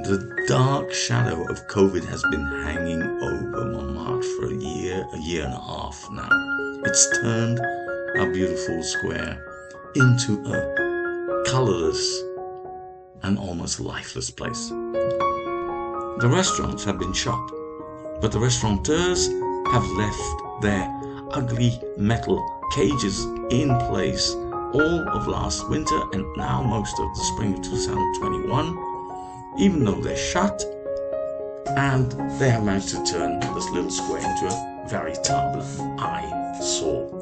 The dark shadow of COVID has been hanging over Montmartre for a year and a half now. It's turned our beautiful square into a colourless and almost lifeless place. The restaurants have been shut, but the restaurateurs have left their ugly metal cages in place all of last winter and now most of the spring of 2021, even though they're shut, and they have managed to turn this little square into a veritable eyesore.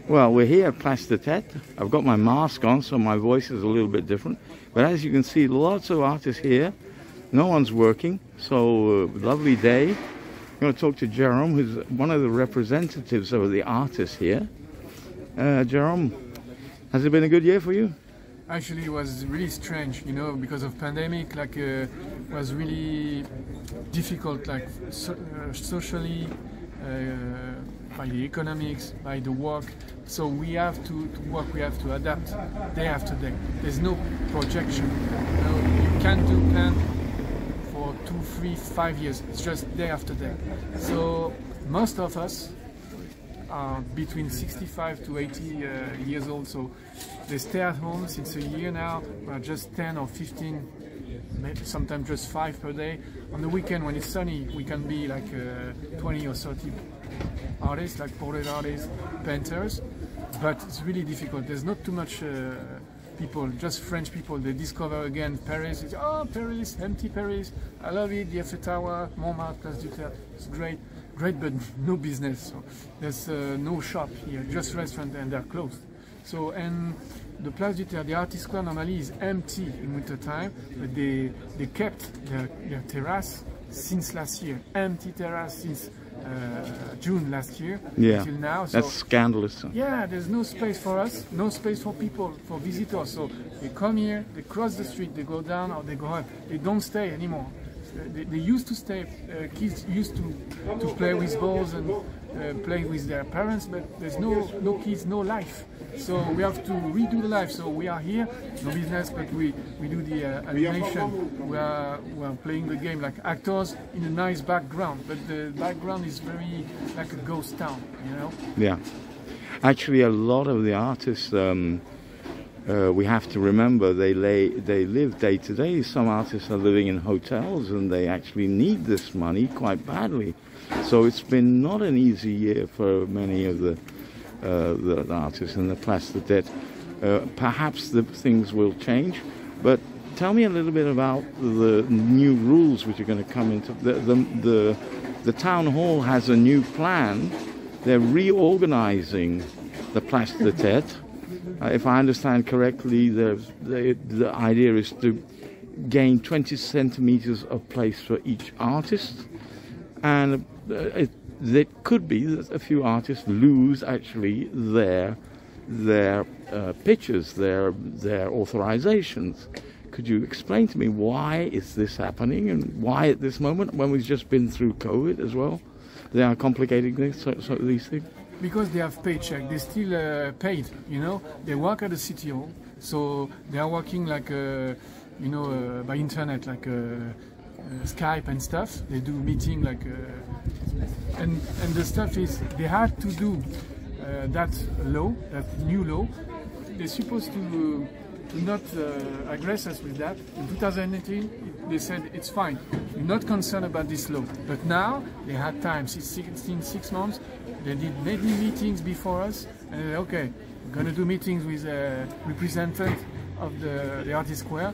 Well, we're here at Place du Tertre. I've got my mask on, so my voice is a little bit different. But as you can see, lots of artists here. No one's working, so lovely day. I'm going to talk to Jerome, who's one of the representatives of the artists here. Jerome, has it been a good year for you? Actually, it was really strange, you know, because of pandemic. Like, was really difficult, like socially, by the economics, by the work. So we have to work. We have to adapt day after day. There's no projection. You know, you can't do plan for 2, 3, 5 years. It's just day after day. So most of us are between 65 to 80 years old. So they stay at home since a year now. We're just 10 or 15, maybe sometimes just 5 per day. On the weekend when it's sunny, we can be like 20 or 30 artists, like portrait artists, painters. But it's really difficult. There's not too much people, just French people. They discover again Paris. It's, oh, Paris, empty Paris. I love it. The Eiffel Tower, Montmartre, Place du Tertre. It's great, but no business. So there's no shop here, just restaurant, and they're closed. So, and the Place du Tertre, the Artist Square normally is empty in winter time, but they kept their terrace since last year. Empty terrace since June last year until now. So, that's scandalous. Yeah, there's no space for us, no space for people, for visitors. So they come here, they cross the street, they go down or they go up. They don't stay anymore. They used to stay. Kids used to play with balls and play with their parents, but there's no kids, no life. So we have to redo the life. So we are here, no business, but we do the animation. We are playing the game like actors in a nice background, but the background is very like a ghost town, you know. Yeah, actually, a lot of the artists. We have to remember they live day to day. Some artists are living in hotels and they actually need this money quite badly. So it's been not an easy year for many of the artists in the Place du Tertre. Perhaps the things will change, but tell me a little bit about the new rules which are going to come into the town hall has a new plan. They're reorganizing the Place du Tertre. If I understand correctly, the idea is to gain 20 centimeters of place for each artist, and it could be that a few artists lose actually their pictures, their authorizations. Could you explain to me why is this happening and why at this moment, when we've just been through COVID as well, they are complicating these things? Because they have paycheck, they still paid, you know. They work at the city hall, so they are working like, you know, by internet, like Skype and stuff. They do meeting like, and the stuff is they had to do that law, that new law. They're supposed to not aggress us with that. In 2018, they said it's fine. We're not concerned about this law. But now they had time. Since 6 months, they did many meetings before us, And okay, we're gonna do meetings with representatives of the artist square.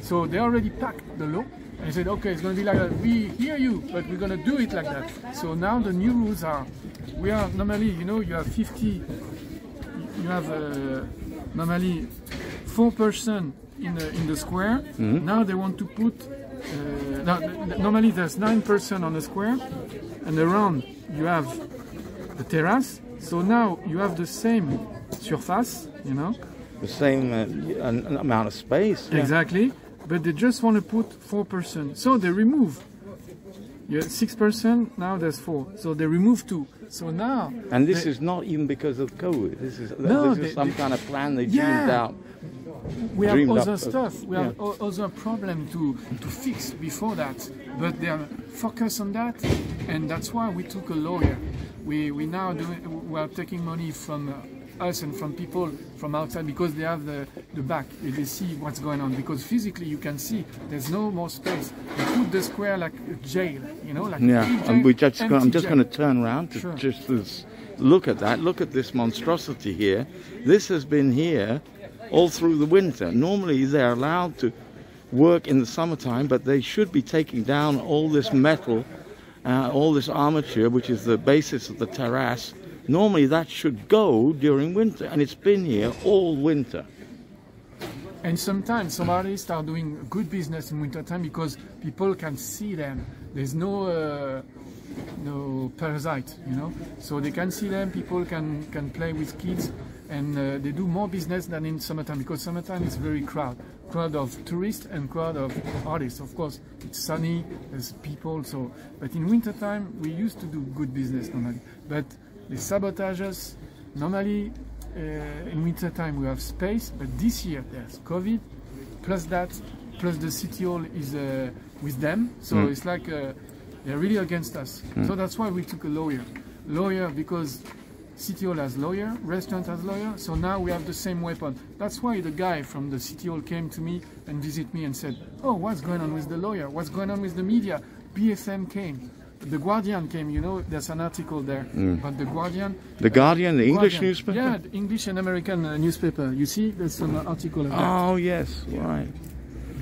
So they already packed the law and said, okay, it's gonna be like that. We hear you, but we're gonna do it like that. So now the new rules are, we are normally, you know, you have 50, you have normally 4% in the square. Now they want to put, normally there's 9% on the square, and around you have the terrace. So now you have the same surface, you know. The same amount of space. Yeah. Exactly, but they just want to put 4%. So they remove. You had 6%, now there's 4. So they remove 2. So now... And this is not even because of COVID. This is some kind of plan they dreamed out. We have other stuff. We have other problem to fix before that. But they are focused on that, and that's why we took a lawyer. We are taking money from us and from people from outside because they have the back. They see what's going on, because physically you can see there's no more space. They put the square like a jail, you know, like and I'm just going to turn around to just look at that. Look at this monstrosity here. This has been here all through the winter. Normally they're allowed to work in the summertime, but they should be taking down all this metal, all this armature, which is the basis of the terrace. Normally that should go during winter, and it's been here all winter. And sometimes some artists are doing good business in winter time because people can see them. There's no parasite, you know, so they can see them. People can play with kids, and they do more business than in summertime, because summertime is very crowd of tourists and crowd of artists. Of course, it's sunny, there's people. So, but in winter time we used to do good business normally, but they sabotage us. Normally in winter time we have space, but this year there's COVID, plus the city hall is with them, so it's like they're really against us. So that's why we took a lawyer, because city hall has lawyer, restaurant has lawyer, so now we have the same weapon. That's why the guy from the city hall came to me and visited me and said, oh, what's going on with the lawyer, what's going on with the media? BFM came, The Guardian came, you know, there's an article there about The Guardian. The Guardian, the English newspaper? Yeah, the English and American newspaper. You see, there's an article about that. Oh, yes, right.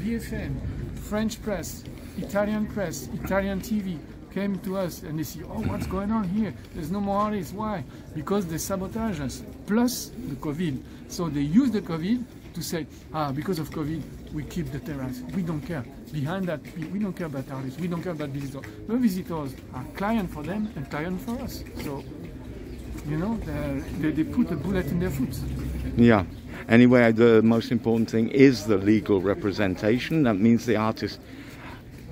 BFM, French press, Italian TV came to us and they see, oh, what's going on here? There's no more artists. Why? Because they sabotage us, plus the COVID. So they use the COVID to say, because of COVID, we keep the terrace. We don't care. Behind that, we don't care about artists. We don't care about visitors. The visitors are client for them and client for us. So, you know, they put a bullet in their foot. Yeah. Anyway, the most important thing is the legal representation. That means the artists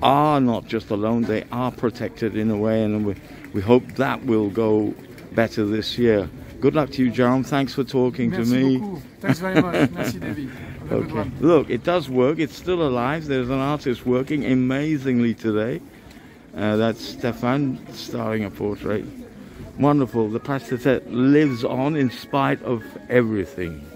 are not just alone, they are protected in a way, and we hope that will go better this year. Good luck to you, Jerome. Thanks for talking Merci to me. Beaucoup. Thanks very much. Merci, Davy. Have a good one. Look, it does work. It's still alive. There's an artist working amazingly today. That's Stéphane starting a portrait. Wonderful. The Place du Tertre lives on in spite of everything.